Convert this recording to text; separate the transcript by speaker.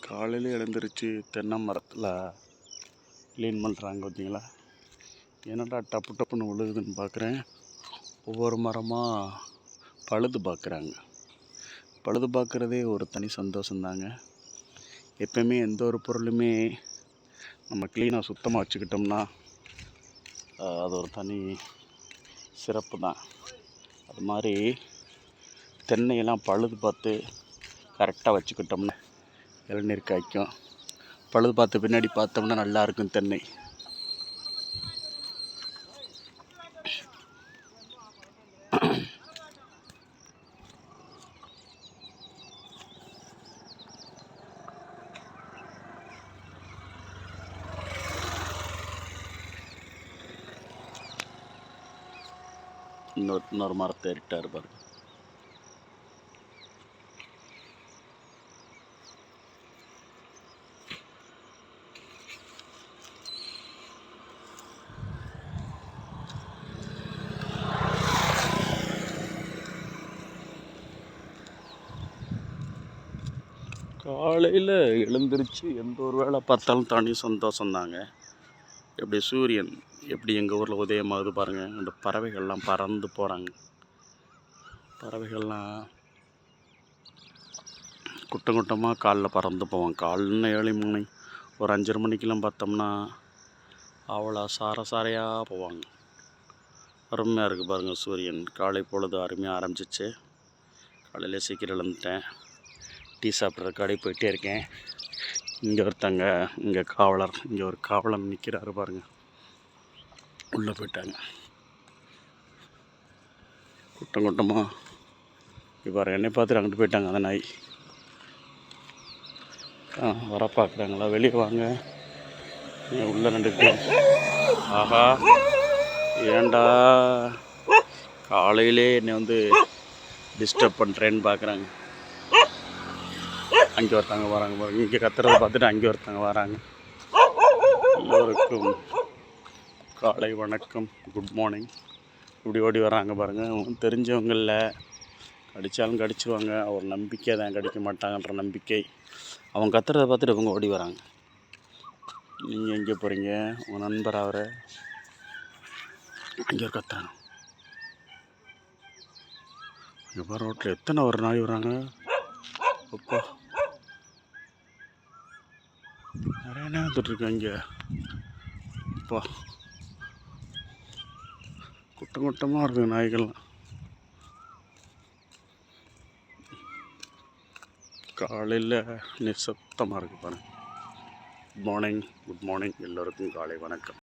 Speaker 1: காலையில் எழுந்திரிச்சு தென்னை மரத்தில் க்ளீன் பண்ணுறாங்க பார்த்தீங்களா. என்னடா டப்பு டப்புன்னு விழுகுதுன்னு பார்க்குறேன். ஒவ்வொரு மரமாக பழுது பார்க்குறாங்க. பழுது பார்க்குறதே ஒரு தனி சந்தோஷந்தாங்க. எப்பயுமே எந்த ஒரு பொருளுமே நம்ம க்ளீனாக சுத்தமாக வச்சுக்கிட்டோம்னா அது ஒரு தனி சிறப்பு தான். அது மாதிரி தென்னையெல்லாம் பழுது பார்த்து கரெக்டாக வச்சுக்கிட்டோம்னா இளநீர் காய்க்கும். பழுது பார்த்து பின்னாடி பார்த்தோம்னா நல்லா இருக்கும் தென்னை. இன்னொரு மரத்தை ஏறிட்டார் பாருங்க. காலையில் எழுந்திரிச்சு எந்த ஒரு வேலை பார்த்தாலும் தனி சந்தோஷந்தாங்க. எப்படி சூரியன் எப்படி எங்கள் ஊரில் உதயமாகுது பாருங்கள். அந்த பறவைகள்லாம் பறந்து போகிறாங்க. பறவைகள்லாம் கூட்டம் கூட்டமாக காலைல பறந்து போவாங்க. காலையில் 7 மணி ஒரு 5:30 மணிக்கெல்லாம் பார்த்தோம்னா அவ்வளோ சாரையாக போவாங்க. அருமையாக இருக்குது பாருங்கள். சூரியன் காலை பொழுது அருமையாக ஆரம்பிச்சிச்சு. காலையில் சீக்கிரம் எழுந்துட்டேன். டீ சாப்பிட்ற கடை போயிட்டே இருக்கேன். இங்கே ஒருத்தங்க இங்கே ஒரு காவலர் நிற்கிறாரு பாருங்கள். உள்ளே போயிட்டாங்க. கூட்டமாக இப்போ என்னை பார்த்துட்டு அங்கிட்டு போயிட்டாங்க. அந்த நாய் வர பார்க்குறாங்களா? வெளியே வாங்க, உள்ளே நின்றுட்டு. ஆஹா, ஏண்டா காலையிலே என்னை டிஸ்டர்ப் பண்ணுறேன்னு பார்க்குறாங்க. அங்கே ஒருத்தவங்க வராங்க பாருங்க. இங்கே கத்துறதை பார்த்துட்டு அங்கே ஒருத்தவங்க வராங்க. எல்லோருக்கும் காலை வணக்கம், குட் மார்னிங். இப்படி ஓடி வராங்க பாருங்கள். தெரிஞ்சவங்களில் கடித்தாலும் கடிச்சிருவாங்க. ஒரு நம்பிக்கை தான், கடிக்க மாட்டாங்கன்ற நம்பிக்கை. அவங்க கத்துறதை பார்த்துட்டு இவங்க ஓடி வராங்க. நீங்கள் எங்கே போகிறீங்க? உங்கள் நண்பர் அவரை அங்கே ஒரு கத்துறாங்க. இங்கே பாரு, ரோட்டில் எத்தனை ஒரு நாய் வராங்க. அப்பா, நிறைய நேரம் வந்துட்டுருக்கேன் இங்கே. அப்பா, கூட்டமாக இருக்குங்க நாய்கள்லாம். காலையில் நிசப்தமாக இருக்குது பாருங்கள். குட் மார்னிங் எல்லோருக்கும் காலை வணக்கம்.